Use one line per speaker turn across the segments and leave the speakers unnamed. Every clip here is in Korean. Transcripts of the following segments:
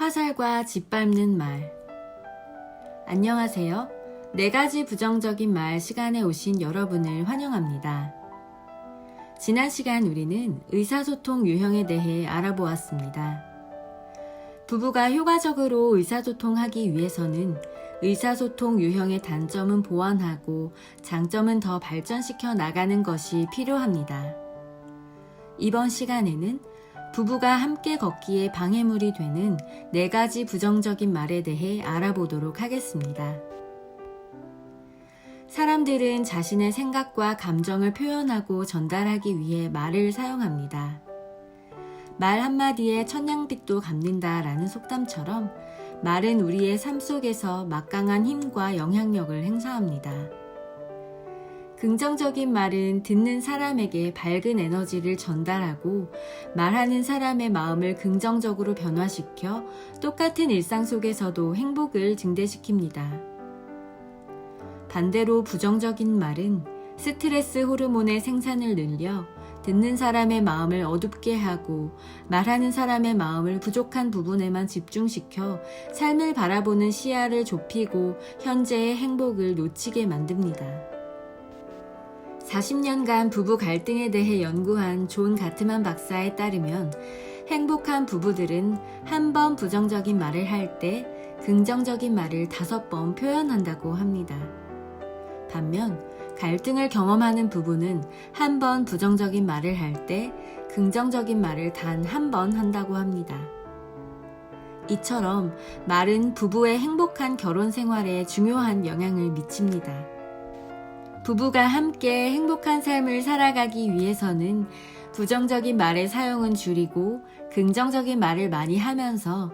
화살과 짓밟는 말. 안녕하세요. 4가지 부정적인 말 시간에 오신 여러분을 환영합니다. 지난 시간 우리는 의사소통 유형에 대해 알아보았습니다. 부부가 효과적으로 의사소통하기 위해서는 의사소통 유형의 단점은 보완하고 장점은 더 발전시켜 나가는 것이 필요합니다. 이번 시간에는 부부가 함께 걷기에 방해물이 되는 4가지 부정적인 말에 대해 알아보도록 하겠습니다. 사람들은 자신의 생각과 감정을 표현하고 전달하기 위해 말을 사용합니다. 말 한마디에 천냥빚도 갚는다 라는 속담처럼 말은 우리의 삶 속에서 막강한 힘과 영향력을 행사합니다. 긍정적인 말은 듣는 사람에게 밝은 에너지를 전달하고 말하는 사람의 마음을 긍정적으로 변화시켜 똑같은 일상 속에서도 행복을 증대시킵니다. 반대로 부정적인 말은 스트레스 호르몬의 생산을 늘려 듣는 사람의 마음을 어둡게 하고 말하는 사람의 마음을 부족한 부분에만 집중시켜 삶을 바라보는 시야를 좁히고 현재의 행복을 놓치게 만듭니다. 40년간 부부 갈등에 대해 연구한 존 가트만 박사에 따르면 행복한 부부들은 한 번 부정적인 말을 할 때 긍정적인 말을 5번 표현한다고 합니다. 반면 갈등을 경험하는 부부는 한 번 부정적인 말을 할 때 긍정적인 말을 단 한 번 한다고 합니다. 이처럼 말은 부부의 행복한 결혼 생활에 중요한 영향을 미칩니다. 부부가 함께 행복한 삶을 살아가기 위해서는 부정적인 말의 사용은 줄이고 긍정적인 말을 많이 하면서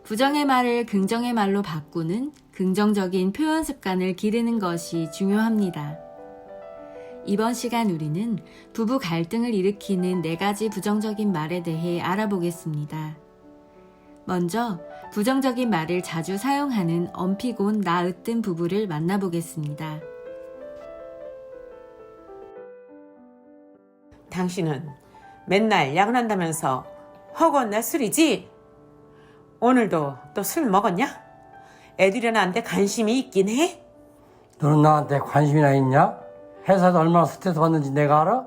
부정의 말을 긍정의 말로 바꾸는 긍정적인 표현 습관을 기르는 것이 중요합니다. 이번 시간 우리는 부부 갈등을 일으키는 4가지 부정적인 말에 대해 알아보겠습니다. 먼저 부정적인 말을 자주 사용하는 엄피곤 나으뜸 부부를 만나보겠습니다.
당신은 맨날 야근한다면서 허구한 술이지? 오늘도 또 술 먹었냐? 애들이 나한테 관심이 있긴 해?
너는 나한테 관심이나 있냐? 회사에서 얼마나 스트레스 받는지 내가 알아?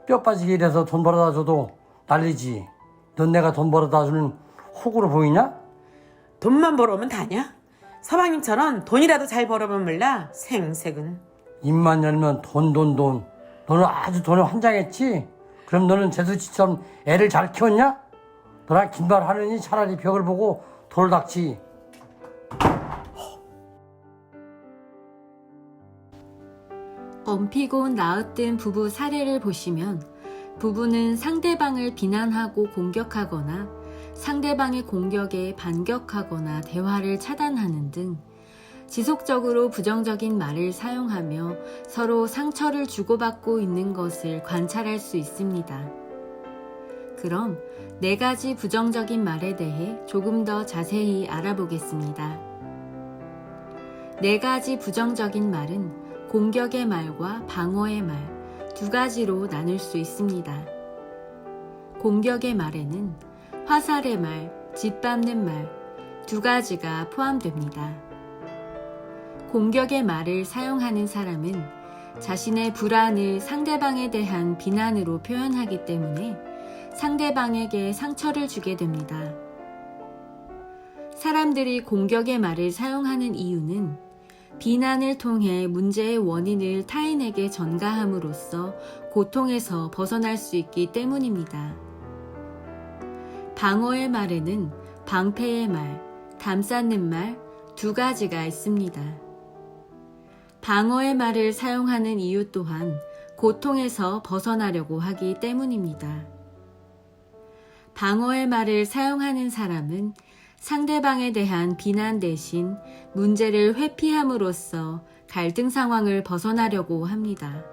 뼈 빠지게 일해서 돈 벌어다 줘도 난리지. 넌 내가 돈 벌어다 주는 호구로 보이냐?
돈만 벌어오면 다냐? 서방님처럼 돈이라도 잘 벌어보면 몰라 생색은.
입만 열면 돈. 너는 아주 돈에 환장했지? 그럼 너는 제수씨처럼 애를 잘 키웠냐? 너랑 긴말 하느니 차라리 벽을 보고 돌을 닦지.
엄피곤 나으뜸 부부 사례를 보시면 부부는 상대방을 비난하고 공격하거나 상대방의 공격에 반격하거나 대화를 차단하는 등 지속적으로 부정적인 말을 사용하며 서로 상처를 주고받고 있는 것을 관찰할 수 있습니다. 그럼 4가지 부정적인 말에 대해 조금 더 자세히 알아보겠습니다. 4가지 부정적인 말은 공격의 말과 방어의 말 2가지로 나눌 수 있습니다. 공격의 말에는 화살의 말, 짓밟는 말 2가지가 포함됩니다. 공격의 말을 사용하는 사람은 자신의 불안을 상대방에 대한 비난으로 표현하기 때문에 상대방에게 상처를 주게 됩니다. 사람들이 공격의 말을 사용하는 이유는 비난을 통해 문제의 원인을 타인에게 전가함으로써 고통에서 벗어날 수 있기 때문입니다. 방어의 말에는 방패의 말, 담쌓는 말 2가지가 있습니다. 방어의 말을 사용하는 이유 또한 고통에서 벗어나려고 하기 때문입니다. 방어의 말을 사용하는 사람은 상대방에 대한 비난 대신 문제를 회피함으로써 갈등 상황을 벗어나려고 합니다.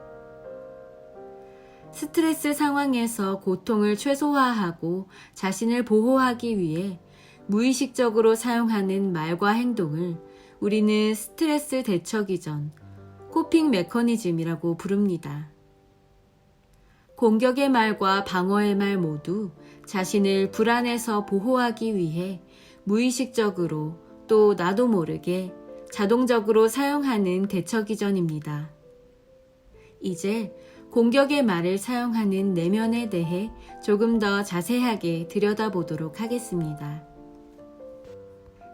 스트레스 상황에서 고통을 최소화하고 자신을 보호하기 위해 무의식적으로 사용하는 말과 행동을 우리는 스트레스 대처 기전, 코핑 메커니즘이라고 부릅니다. 공격의 말과 방어의 말 모두 자신을 불안에서 보호하기 위해 무의식적으로 또 나도 모르게 자동적으로 사용하는 대처기전입니다. 이제 공격의 말을 사용하는 내면에 대해 조금 더 자세하게 들여다보도록 하겠습니다.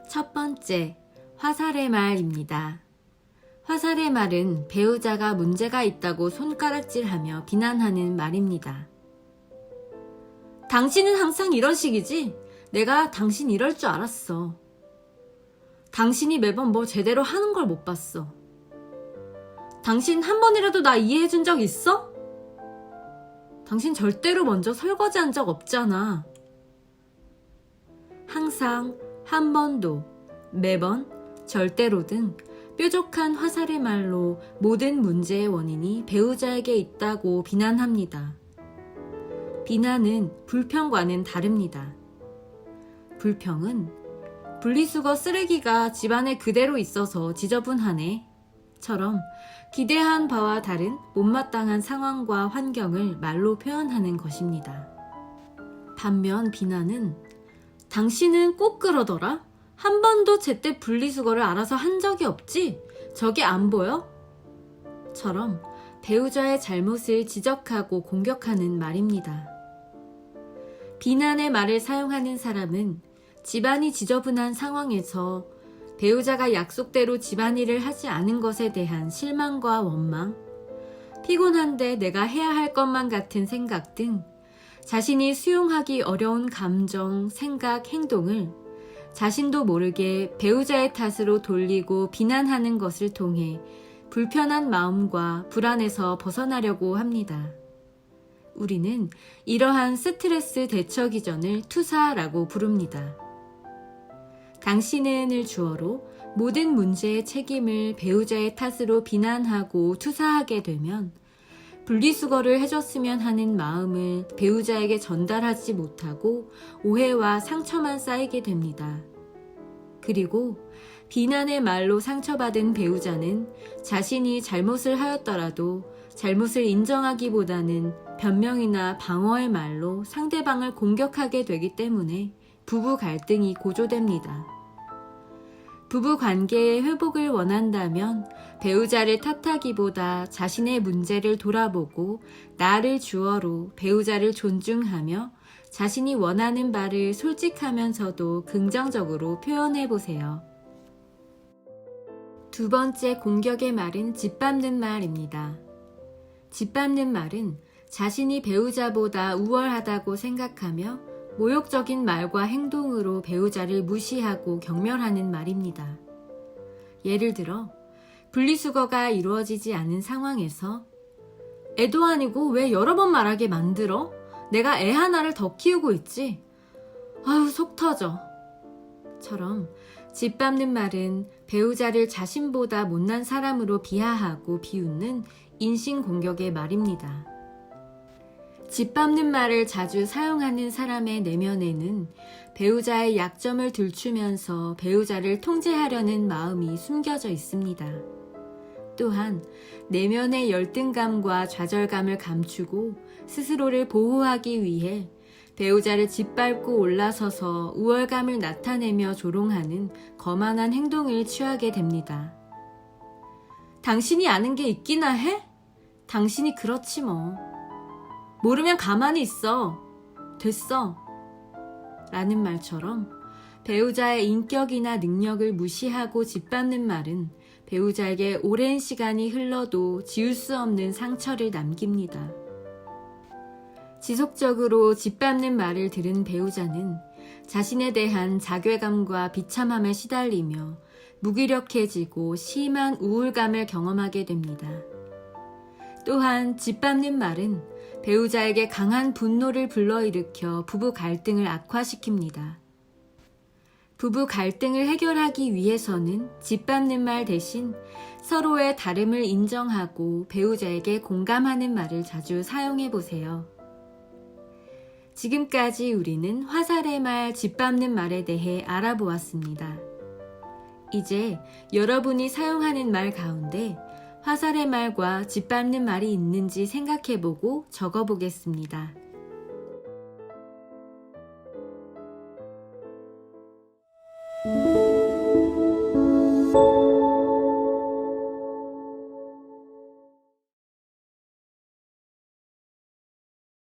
첫 번째, 화살의 말입니다. 화살의 말은 배우자가 문제가 있다고 손가락질하며 비난하는 말입니다. 당신은 항상 이런 식이지? 내가 당신 이럴 줄 알았어. 당신이 매번 뭐 제대로 하는 걸 못 봤어. 당신 한 번이라도 나 이해해 준 적 있어? 당신 절대로 먼저 설거지 한 적 없잖아. 항상, 한 번도, 매번, 절대로 등 뾰족한 화살의 말로 모든 문제의 원인이 배우자에게 있다고 비난합니다. 비난은 불평과는 다릅니다. 불평은 분리수거 쓰레기가 집안에 그대로 있어서 지저분하네 처럼 기대한 바와 다른 못마땅한 상황과 환경을 말로 표현하는 것입니다. 반면 비난은 당신은 꼭 그러더라? 한 번도 제때 분리수거를 알아서 한 적이 없지? 저게 안 보여? 처럼 배우자의 잘못을 지적하고 공격하는 말입니다. 비난의 말을 사용하는 사람은 집안이 지저분한 상황에서 배우자가 약속대로 집안일을 하지 않은 것에 대한 실망과 원망, 피곤한데 내가 해야 할 것만 같은 생각 등 자신이 수용하기 어려운 감정, 생각, 행동을 자신도 모르게 배우자의 탓으로 돌리고 비난하는 것을 통해 불편한 마음과 불안에서 벗어나려고 합니다. 우리는 이러한 스트레스 대처 기전을 투사라고 부릅니다. 당신은을 주어로 모든 문제의 책임을 배우자의 탓으로 비난하고 투사하게 되면 분리수거를 해줬으면 하는 마음을 배우자에게 전달하지 못하고 오해와 상처만 쌓이게 됩니다. 그리고 비난의 말로 상처받은 배우자는 자신이 잘못을 하였더라도 잘못을 인정하기보다는 변명이나 방어의 말로 상대방을 공격하게 되기 때문에 부부 갈등이 고조됩니다. 부부 관계의 회복을 원한다면 배우자를 탓하기보다 자신의 문제를 돌아보고 나를 주어로 배우자를 존중하며 자신이 원하는 바를 솔직하면서도 긍정적으로 표현해 보세요. 두 번째 공격의 말은 짓밟는 말입니다. 짓밟는 말은 자신이 배우자보다 우월하다고 생각하며 모욕적인 말과 행동으로 배우자를 무시하고 경멸하는 말입니다. 예를 들어 분리수거가 이루어지지 않은 상황에서 애도 아니고 왜 여러 번 말하게 만들어? 내가 애 하나를 더 키우고 있지? 아유 속 터져. 처럼 짓밟는 말은 배우자를 자신보다 못난 사람으로 비하하고 비웃는 인신공격의 말입니다. 짓밟는 말을 자주 사용하는 사람의 내면에는 배우자의 약점을 들추면서 배우자를 통제하려는 마음이 숨겨져 있습니다. 또한 내면의 열등감과 좌절감을 감추고 스스로를 보호하기 위해 배우자를 짓밟고 올라서서 우월감을 나타내며 조롱하는 거만한 행동을 취하게 됩니다. 당신이 아는 게 있기나 해? 당신이 그렇지 뭐. 모르면 가만히 있어. 됐어. 라는 말처럼 배우자의 인격이나 능력을 무시하고 짓밟는 말은 배우자에게 오랜 시간이 흘러도 지울 수 없는 상처를 남깁니다. 지속적으로 짓밟는 말을 들은 배우자는 자신에 대한 자괴감과 비참함에 시달리며 무기력해지고 심한 우울감을 경험하게 됩니다. 또한 짓밟는 말은 배우자에게 강한 분노를 불러일으켜 부부 갈등을 악화시킵니다. 부부 갈등을 해결하기 위해서는 짓밟는 말 대신 서로의 다름을 인정하고 배우자에게 공감하는 말을 자주 사용해 보세요. 지금까지 우리는 화살의 말, 짓밟는 말에 대해 알아보았습니다. 이제 여러분이 사용하는 말 가운데 화살의 말과 짓밟는 말이 있는지 생각해보고 적어보겠습니다.